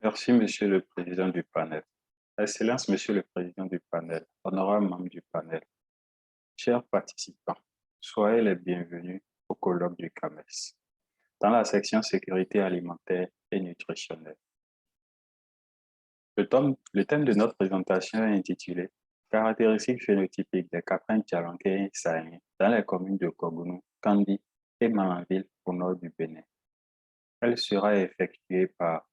Merci, Monsieur le Président du panel. Excellence, Monsieur le Président du panel, honorables membres du panel, chers participants, soyez les bienvenus au colloque du CAMES, dans la section sécurité alimentaire et nutritionnelle. Le thème de notre présentation est intitulé Caractéristiques phénotypiques des caprins djalanquais sahéliens dans les communes de Kogounou, Kandi et Malanville au nord du Bénin. Elle sera effectuée par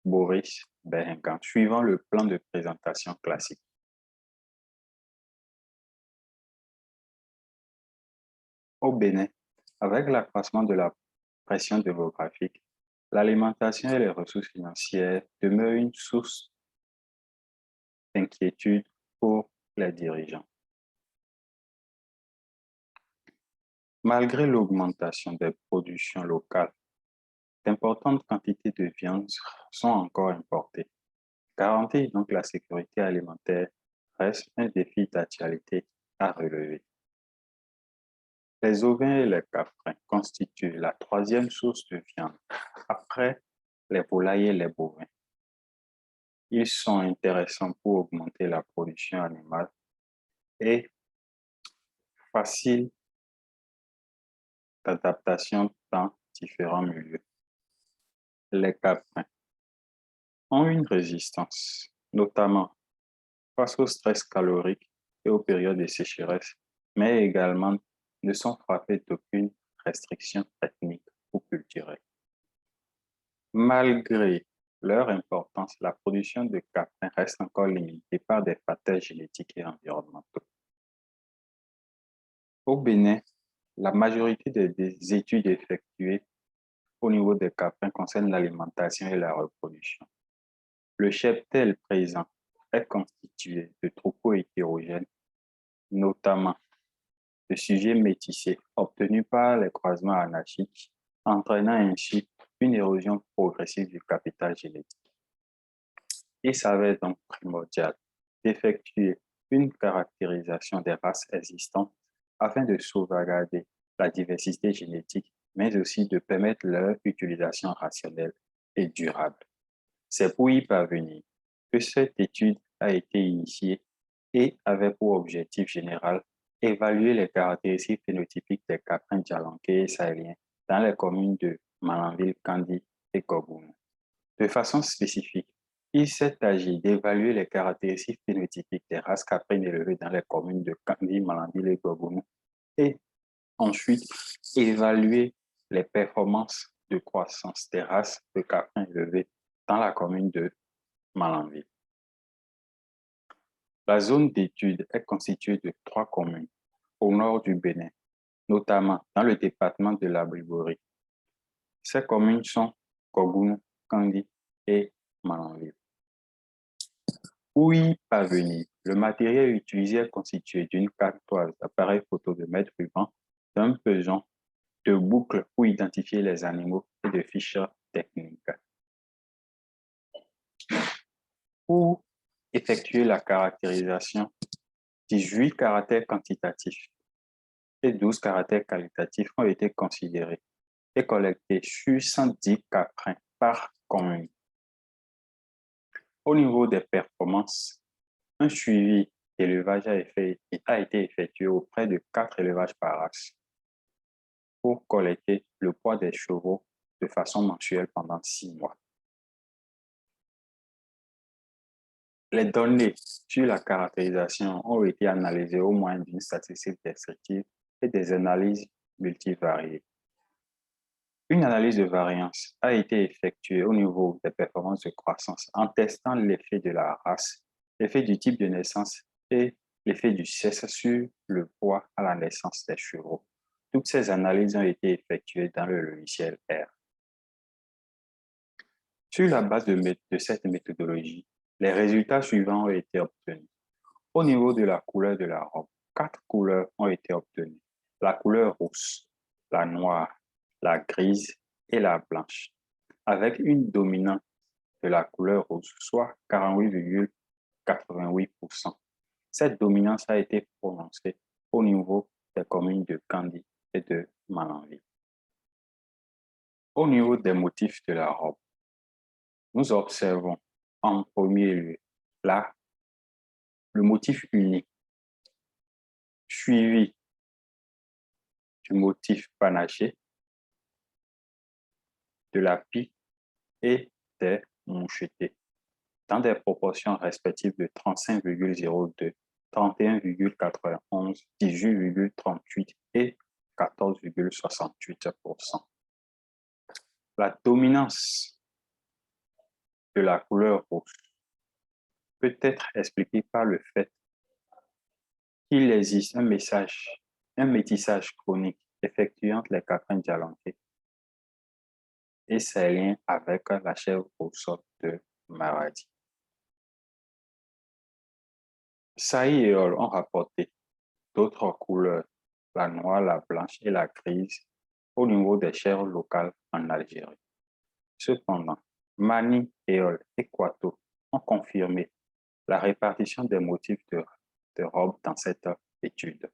Boris Behenkan, suivant le plan de présentation classique. Au Bénin, avec l'accroissement de la pression démographique, l'alimentation et les ressources financières demeurent une source d'inquiétude pour les dirigeants. Malgré l'augmentation des productions locales, d'importantes quantités de viande sont encore importées. Garantir donc la sécurité alimentaire reste un défi d'actualité à relever. Les ovins et les caprins constituent la troisième source de viande après les volailles et les bovins. Ils sont intéressants pour augmenter la production animale et faciles d'adaptation dans différents milieux. Les caprins ont une résistance, notamment face au stress calorique et aux périodes de sécheresse, mais également ne sont frappés d'aucune restriction ethnique ou culturelle. Malgré leur importance, la production de caprins reste encore limitée par des facteurs génétiques et environnementaux. Au Bénin, la majorité des études effectuées au niveau des caprins concernent l'alimentation et la reproduction. Le cheptel présent est constitué de troupeaux hétérogènes, notamment de sujets métissés obtenus par les croisements anarchiques, entraînant ainsi une érosion progressive du capital génétique. Il s'avère donc primordial d'effectuer une caractérisation des races existantes afin de sauvegarder la diversité génétique, mais aussi de permettre leur utilisation rationnelle et durable. C'est pour y parvenir que cette étude a été initiée et avait pour objectif général évaluer les caractéristiques phénotypiques des caprins djalanquais et sahéliens dans les communes de Malanville, Kandi et Kogounou. De façon spécifique, il s'est agi d'évaluer les caractéristiques phénotypiques des races caprines élevées dans les communes de Kandi, Malanville et Kogounou et ensuite évaluer les performances de croissance des races de caprins élevées dans la commune de Malanville. La zone d'étude est constituée de 3 communes au nord du Bénin, notamment dans le département de la Briborie. Ces communes sont Kogounou, Kandi et Malanville. Pour y parvenir, le matériel utilisé est constitué d'une cartoise d'appareil photo de mètre ruban, d'un peson, de boucles pour identifier les animaux et de fiches techniques. Pour effectuer la caractérisation, 18 caractères quantitatifs et 12 caractères qualitatifs ont été considérés et collectés sur 110 caprins par commune. Au niveau des performances, un suivi d'élevage a été effectué auprès de 4 élevages par race pour collecter le poids des chevaux de façon mensuelle pendant 6 mois. Les données sur la caractérisation ont été analysées au moyen d'une statistique descriptive et des analyses multivariées. Une analyse de variance a été effectuée au niveau des performances de croissance en testant l'effet de la race, l'effet du type de naissance et l'effet du sexe sur le poids à la naissance des chevaux. Toutes ces analyses ont été effectuées dans le logiciel R. Sur la base de cette méthodologie, les résultats suivants ont été obtenus. Au niveau de la couleur de la robe, 4 couleurs ont été obtenues. La couleur rousse, la noire, la grise et la blanche, avec une dominante de la couleur rouge, soit 48,88%. Cette dominance a été prononcée au niveau des communes de Kandi et de Malanville. Au niveau des motifs de la robe, Nous observons en premier lieu là le motif unique suivi du motif panaché, de la pie et des mouchetés dans des proportions respectives de 35,02, 31,91, 18,38 et 14,68%. La dominance de la couleur rouge peut être expliquée par le fait qu'il existe un métissage chronique effectué entre les caprins dialantés et ses liens avec la chèvre au sol de Maradi. Saï et Hall ont rapporté d'autres couleurs, la noire, la blanche et la grise, au niveau des chèvres locales en Algérie. Cependant, Mani, Éole et Quato ont confirmé la répartition des motifs de robes dans cette étude.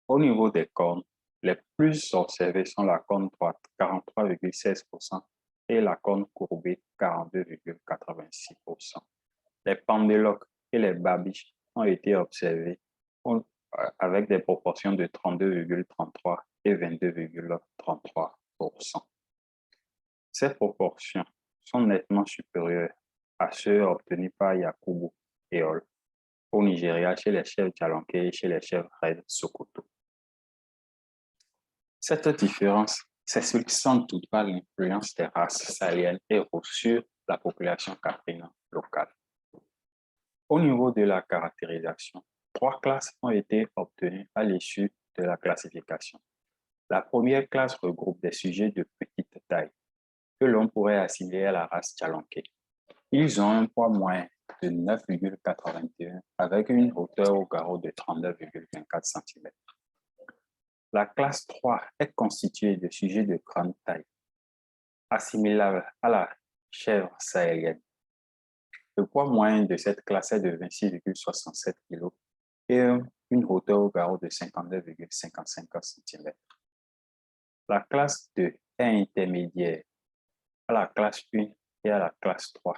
Au niveau des cornes, les plus observées sont la corne droite, 43,16%, et la corne courbée, 42,86%. Les pendeloques et les babiches ont été observés avec des proportions de 32,33 et 22,33%. Ces proportions sont nettement supérieures à ceux obtenus par Yakubu et Hall au Nigeria chez les chèvres Djalanquais et chez les chèvres Red Sokoto. Cette différence s'explique sans doute par l'influence des races sahéliennes et rouges sur la population caprine locale. Au niveau de la caractérisation, 3 classes ont été obtenues à l'issue de la classification. La première classe regroupe des sujets de petite taille que l'on pourrait assimiler à la race Djalanquais. Ils ont un poids moyen de 9,81 avec une hauteur au garrot de 39,24 cm. La classe 3 est constituée de sujets de grande taille, assimilables à la chèvre sahélienne. Le poids moyen de cette classe est de 26,67 kg et une hauteur au garrot de 59,55 cm. La classe 2 est intermédiaire à la classe 1 et à la classe 3.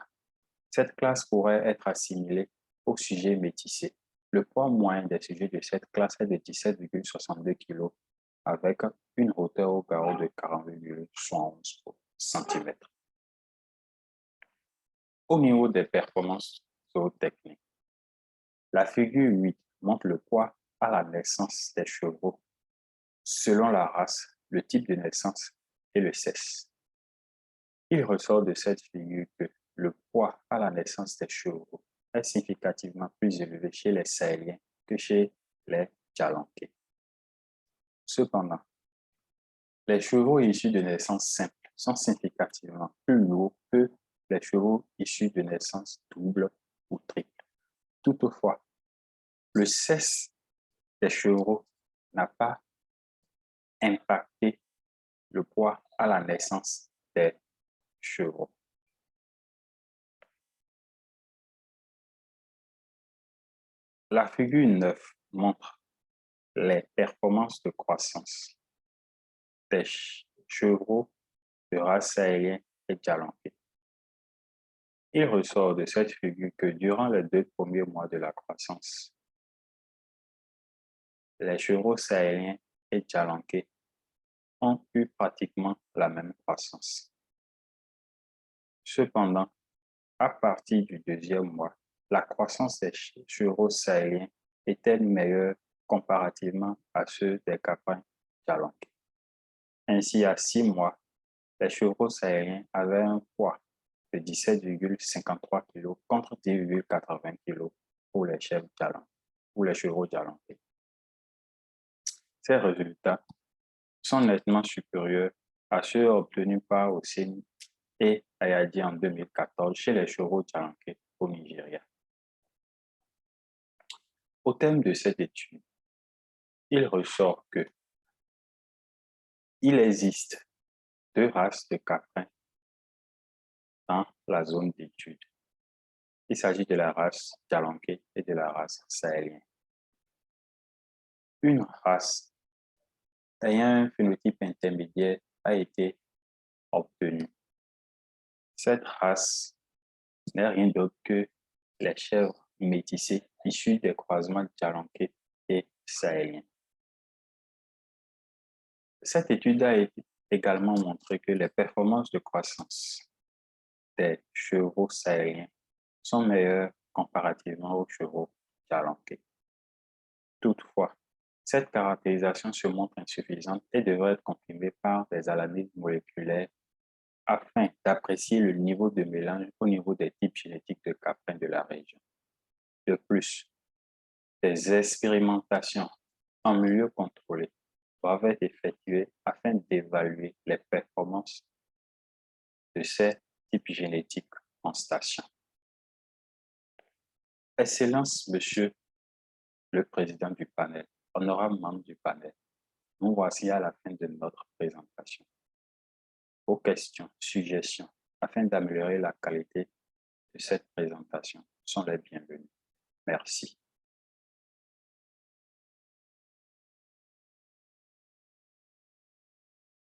Cette classe pourrait être assimilée aux sujets métissés. Le poids moyen des sujets de cette classe est de 17,62 kg avec une hauteur au garrot de 40,71 cm. Au niveau des performances zootechniques, la figure 8 montre le poids à la naissance des chevaux selon la race, le type de naissance et le sexe. Il ressort de cette figure que le poids à la naissance des chevaux est significativement plus élevé chez les Sahéliens que chez les Djalanquais. Cependant, les chevaux issus de naissance simple sont significativement plus lourds que les chevaux issus de naissance double ou triple. Toutefois, le sexe des chevaux n'a pas impacté le poids à la naissance des chevaux. La figure 9 montre les performances de croissance des chevaux de race sahélienne et djalanquais. Il ressort de cette figure que durant les 2 premiers mois de la croissance, les chevaux sahéliens et djalanquais ont eu pratiquement la même croissance. Cependant, à partir du 2e mois, la croissance des chevaux sahéliens était meilleure comparativement à ceux des caprins djalanquais. Ainsi, à 6 mois, les chevaux sahéliens avaient un poids de 17,53 kg contre 10,80 kg pour les chevaux djalanquais. Ces résultats sont nettement supérieurs à ceux obtenus par Hosseini et Ayadi en 2014 chez les chevaux djalanquais au Nigeria. Au terme de cette étude, il ressort que il existe 2 races de caprins dans la zone d'étude. Il s'agit de la race djalanquais et de la race sahélienne. Une race ayant un phénotype intermédiaire a été obtenue. Cette race n'est rien d'autre que les chèvres métissées issues des croisements djalanquais et sahéliens. Cette étude a également montré que les performances de croissance des chevaux sahéliens sont meilleures comparativement aux chevaux djalanquais. Toutefois, cette caractérisation se montre insuffisante et devrait être confirmée par des analyses moléculaires afin d'apprécier le niveau de mélange au niveau des types génétiques de caprins de la région. De plus, des expérimentations en milieu contrôlé doivent être effectuées afin d'évaluer les performances de ces types génétiques en station. Excellence, Monsieur le Président du panel, honorable membre du panel, nous voici à la fin de notre présentation. Vos questions, suggestions, afin d'améliorer la qualité de cette présentation sont les bienvenues. Merci.